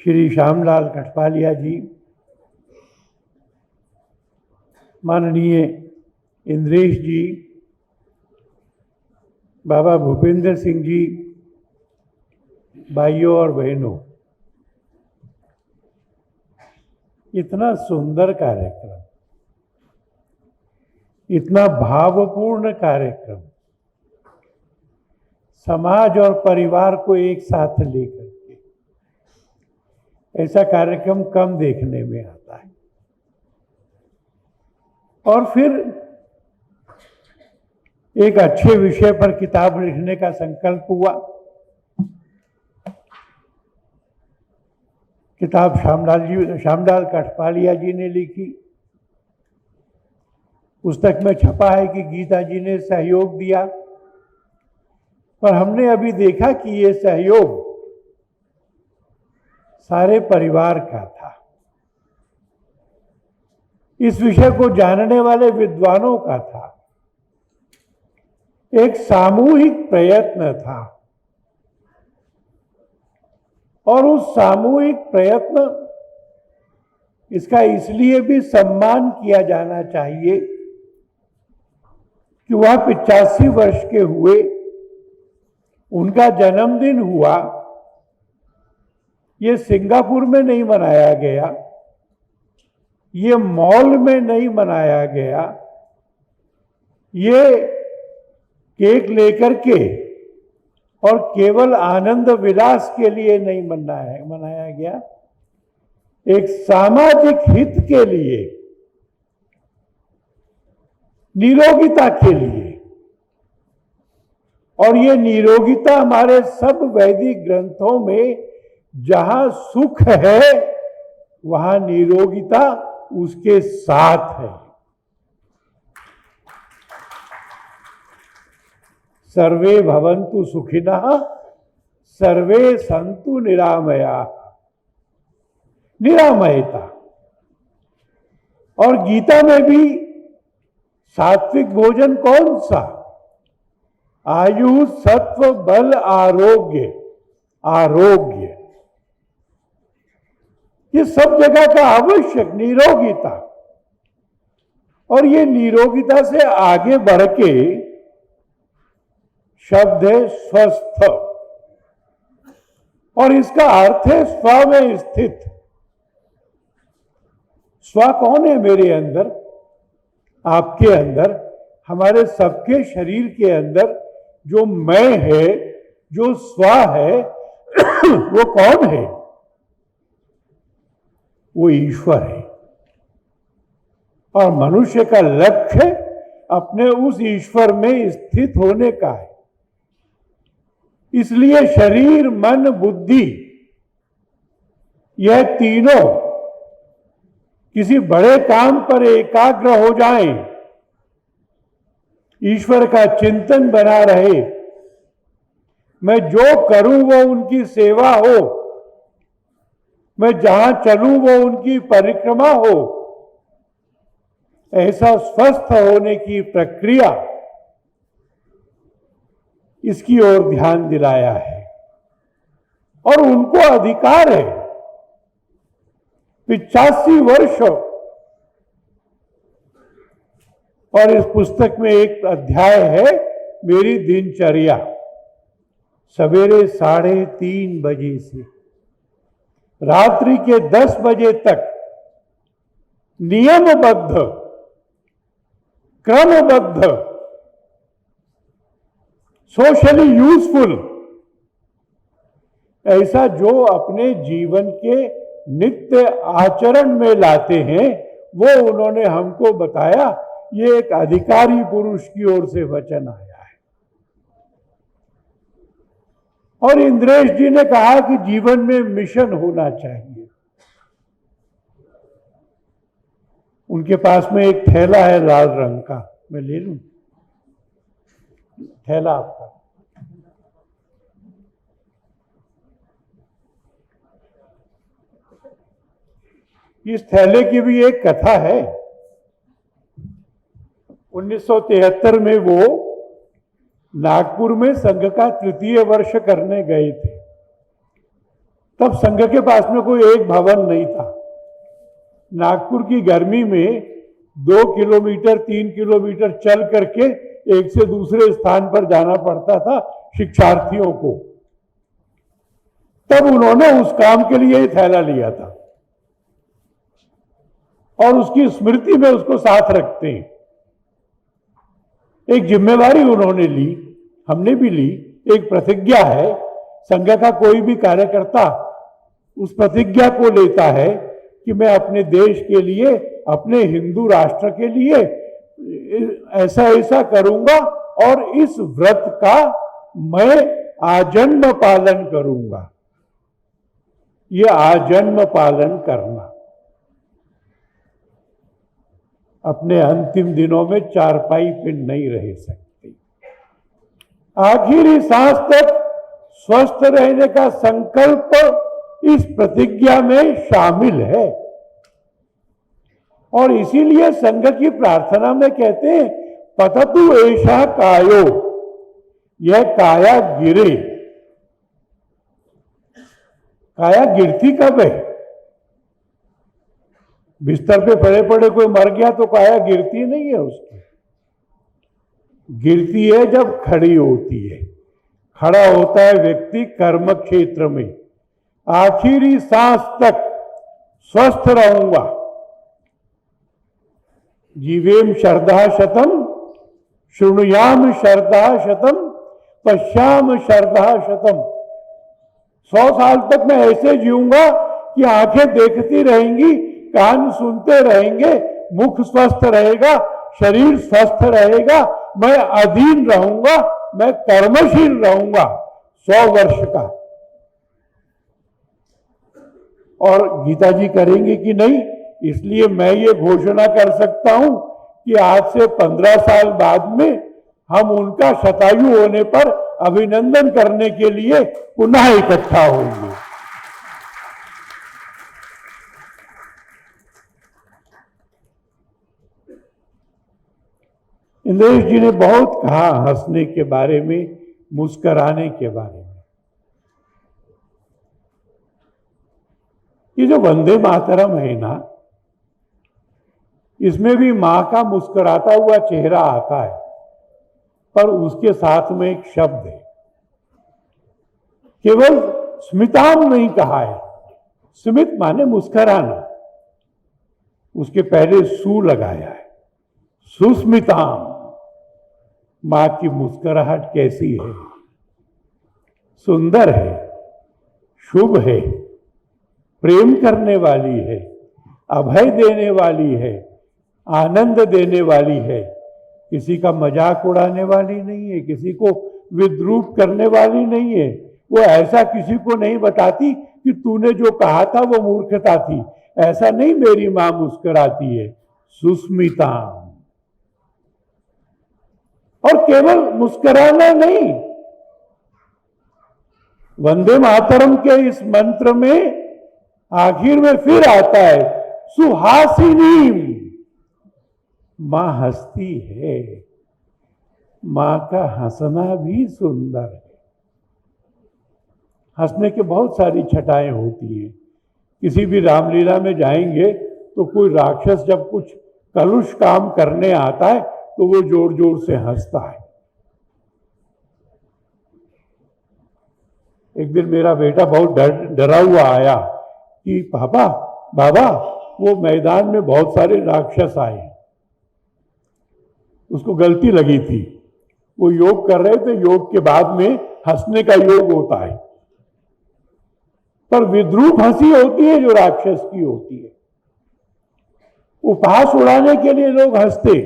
श्री श्यामलाल कठपालिया जी, माननीय इंद्रेश जी, बाबा भूपेंद्र सिंह जी, भाइयों और बहनों, इतना सुंदर कार्यक्रम, इतना भावपूर्ण कार्यक्रम, समाज और परिवार को एक साथ लेकर के, ऐसा कार्यक्रम कम देखने में आता है। और फिर एक अच्छे विषय पर किताब लिखने का संकल्प हुआ। किताब श्यामलाल कठपालिया जी ने लिखी। पुस्तक में छपा है कि गीता जी ने सहयोग दिया, पर हमने अभी देखा कि ये सहयोग सारे परिवार का था। इस विषय को जानने वाले विद्वानों का था। एक सामूहिक प्रयत्न था और उस सामूहिक प्रयत्न, इसका इसलिए भी सम्मान किया जाना चाहिए कि वह 85 वर्ष के हुए, उनका जन्मदिन हुआ। ये सिंगापुर में नहीं मनाया गया, ये मॉल में नहीं मनाया गया, ये केक लेकर के और केवल आनंद विलास के लिए नहीं मनाया गया, एक सामाजिक हित के लिए, निरोगिता के लिए। और ये निरोगिता हमारे सब वैदिक ग्रंथों में, जहां सुख है वहां निरोगिता उसके साथ है। सर्वे भवन्तु सुखिनः, सर्वे सन्तु निरामयाः। निरामयता। और गीता में भी सात्विक भोजन कौन सा? आयु, सत्व, बल, आरोग्य। आरोग्य ये सब जगह का आवश्यक निरोगिता। और ये निरोगिता से आगे बढ़ के शब्द है स्वस्थ, और इसका अर्थ है स्व में स्थित। स्व कौन है? मेरे अंदर, आपके अंदर, हमारे सबके शरीर के अंदर जो मैं है, जो स्व है, वो कौन है? वो ईश्वर है। और मनुष्य का लक्ष्य अपने उस ईश्वर में स्थित होने का है। इसलिए शरीर, मन, बुद्धि, यह तीनों किसी बड़े काम पर एकाग्र हो जाएं, ईश्वर का चिंतन बना रहे, मैं जो करूं वो उनकी सेवा हो, मैं जहां चलूं वो उनकी परिक्रमा हो, ऐसा स्वस्थ होने की प्रक्रिया, इसकी ओर ध्यान दिलाया है। और उनको अधिकार है। 85 वर्ष। और इस पुस्तक में एक अध्याय है, मेरी दिनचर्या। सवेरे 3:30 बजे से रात्रि के 10 बजे तक नियमबद्ध, क्रमबद्ध, सोशली यूजफुल, ऐसा जो अपने जीवन के नित्य आचरण में लाते हैं, वो उन्होंने हमको बताया। ये एक अधिकारी पुरुष की ओर से वचन आया है। और इंद्रेश जी ने कहा कि जीवन में मिशन होना चाहिए। उनके पास में एक थैला है लाल रंग का, मैं ले लूं? थैला आपका। इस थैले की भी एक कथा है। 1973 में वो नागपुर में संघ का 3य वर्ष करने गए थे। तब संघ के पास में कोई एक भवन नहीं था। नागपुर की गर्मी में 2 किलोमीटर 3 किलोमीटर चल करके एक से दूसरे स्थान पर जाना पड़ता था शिक्षार्थियों को। तब उन्होंने उस काम के लिए ही थैला लिया था और उसकी स्मृति में उसको साथ रखते हैं। एक जिम्मेवारी उन्होंने ली, हमने भी ली। एक प्रतिज्ञा है, संघ का कोई भी कार्यकर्ता उस प्रतिज्ञा को लेता है कि मैं अपने देश के लिए, अपने हिंदू राष्ट्र के लिए ऐसा ऐसा करूंगा और इस व्रत का मैं आजन्म पालन करूंगा। ये आजन्म पालन करना। अपने अंतिम दिनों में चारपाई पे नहीं रह सकती। आखिरी सांस तक स्वस्थ रहने का संकल्प इस प्रतिज्ञा में शामिल है। और इसीलिए संघ की प्रार्थना में कहते हैं, पततु ऐसा कायो, यह काया गिरे। काया गिरती कब है? बिस्तर पे पड़े पड़े कोई मर गया तो काया गिरती नहीं है उसकी। गिरती है जब खड़ी होती है। खड़ा होता है व्यक्ति कर्म क्षेत्र में। आखिरी सांस तक स्वस्थ रहूंगा। जीवेम शरदा शतम, शृणुयाम शरदा शतम, पश्याम शरदा शतम। 100 साल तक मैं ऐसे जीऊंगा कि आंखें देखती रहेंगी, कान सुनते रहेंगे, मुख स्वस्थ रहेगा, शरीर स्वस्थ रहेगा, मैं अधीन रहूंगा, मैं कर्मशील रहूंगा 100 वर्ष का। और गीता जी करेंगे कि नहीं? इसलिए मैं ये घोषणा कर सकता हूं कि आज से 15 साल बाद में हम उनका शतायु होने पर अभिनंदन करने के लिए पुनः इकट्ठा होंगे। इंद्रेश जी ने बहुत कहा हंसने के बारे में, मुस्कुराने के बारे में। ये जो वंदे मातरम है ना, इसमें भी मां का मुस्कुराता हुआ चेहरा आता है, पर उसके साथ में एक शब्द है। केवल स्मिताम नहीं कहा है। स्मित माने मुस्कुराना, उसके पहले सु लगाया है। सुस्मिताम। मां की मुस्कुराहट कैसी है? सुंदर है, शुभ है, प्रेम करने वाली है, अभय देने वाली है, आनंद देने वाली है। किसी का मजाक उड़ाने वाली नहीं है, किसी को विद्रूप करने वाली नहीं है। वो ऐसा किसी को नहीं बताती कि तूने जो कहा था वो मूर्खता थी। ऐसा नहीं मेरी मां मुस्कुराती है। सुस्मिता। और केवल मुस्कुराना नहीं, वंदे मातरम के इस मंत्र में आखिर में फिर आता है सुहासिनी। मां हंसती है। मां का हंसना भी सुंदर है। हंसने के बहुत सारी छटाएं होती हैं। किसी भी रामलीला में जाएंगे तो कोई राक्षस जब कुछ कलुष काम करने आता है तो वो जोर जोर से हंसता है। एक दिन मेरा बेटा बहुत डरा हुआ आया कि पापा बाबा वो मैदान में बहुत सारे राक्षस आए। उसको गलती लगी थी। वो योग कर रहे थे, योग के बाद में हंसने का योग होता है, पर विद्रूप हंसी होती है जो राक्षस की होती है। उपहास उड़ाने के लिए लोग हंसते।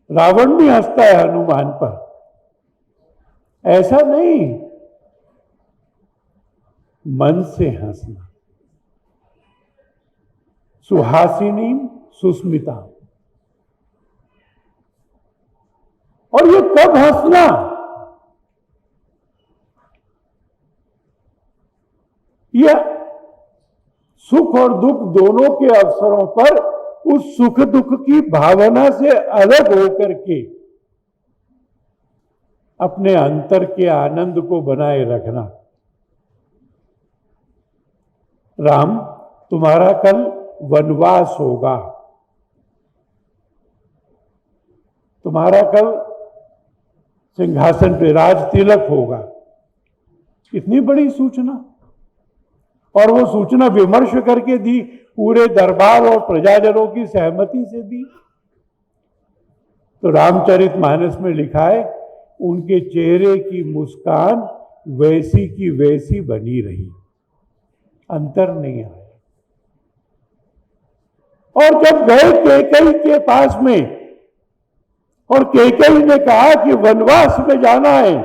रावण भी हंसता है हनुमान पर, ऐसा नहीं। मन से हंसना। सुहासिनी सुस्मिता। और ये कब हंसना? यह सुख और दुख दोनों के अवसरों पर उस सुख दुख की भावना से अलग होकर के अपने अंतर के आनंद को बनाए रखना। राम, तुम्हारा कल वनवास होगा, तुम्हारा कल सिंहासन पे राज तिलक होगा। इतनी बड़ी सूचना, और वो सूचना विमर्श करके दी, पूरे दरबार और प्रजाजनों की सहमति से दी। तो रामचरितमानस में लिखा है, उनके चेहरे की मुस्कान वैसी की वैसी बनी रही, अंतर नहीं आया। और जब गए कैकेयी के पास में और कैकेयी ने कहा कि वनवास में जाना है,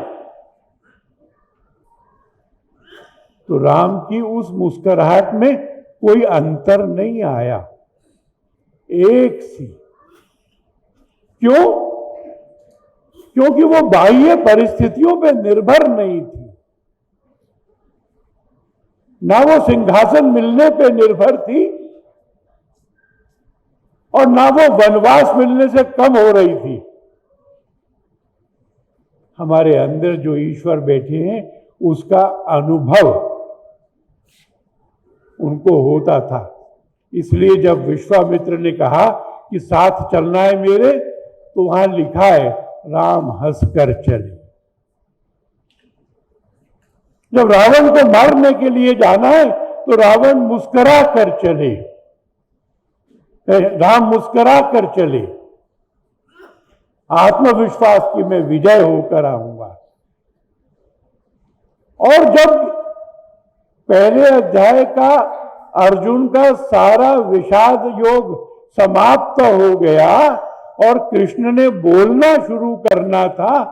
तो राम की उस मुस्कुराहट में कोई अंतर नहीं आया, एक सी। क्यों? क्योंकि वो बाह्य परिस्थितियों पे निर्भर नहीं थी, ना वो सिंहासन मिलने पे निर्भर थी और ना वो वनवास मिलने से कम हो रही थी। हमारे अंदर जो ईश्वर बैठे हैं उसका अनुभव उनको होता था। इसलिए जब विश्वामित्र ने कहा कि साथ चलना है मेरे, तो वहां लिखा है राम हंसकर चले। जब रावण को मारने के लिए जाना है तो रावण मुस्कुरा कर चले, राम मुस्कुरा कर चले, आत्मविश्वास की मैं विजय होकर आऊंगा। और जब पहले अध्याय का अर्जुन का सारा विषाद योग समाप्त हो गया और कृष्ण ने बोलना शुरू करना था,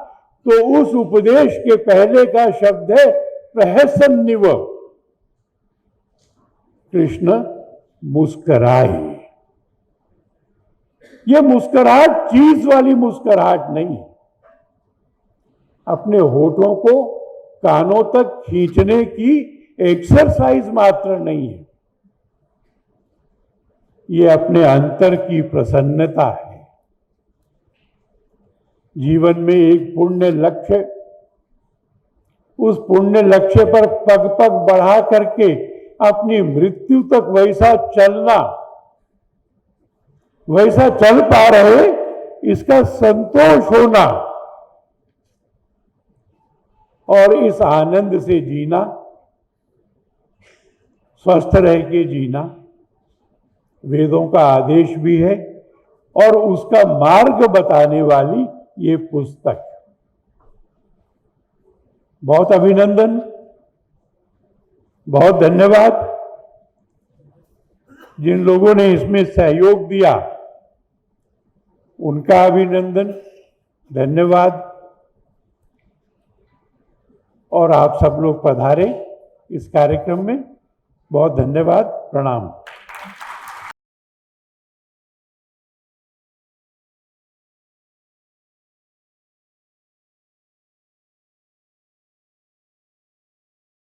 तो उस उपदेश के पहले का शब्द है प्रहसन्निव। कृष्ण मुस्कुराए। ये मुस्कुराहट चीज वाली मुस्कुराहट नहीं, अपने होठों को कानों तक खींचने की एक्सरसाइज मात्र नहीं है, ये अपने अंतर की प्रसन्नता है। जीवन में एक पुण्य लक्ष्य, उस पुण्य लक्ष्य पर पग पग बढ़ा करके अपनी मृत्यु तक वैसा चलना, वैसा चल पा रहे, इसका संतोष होना और इस आनंद से जीना, स्वस्थ रह के जीना वेदों का आदेश भी है और उसका मार्ग बताने वाली ये पुस्तक। बहुत अभिनंदन, बहुत धन्यवाद जिन लोगों ने इसमें सहयोग दिया, उनका अभिनंदन, धन्यवाद। और आप सब लोग पधारे इस कार्यक्रम में, बहुत धन्यवाद, प्रणाम।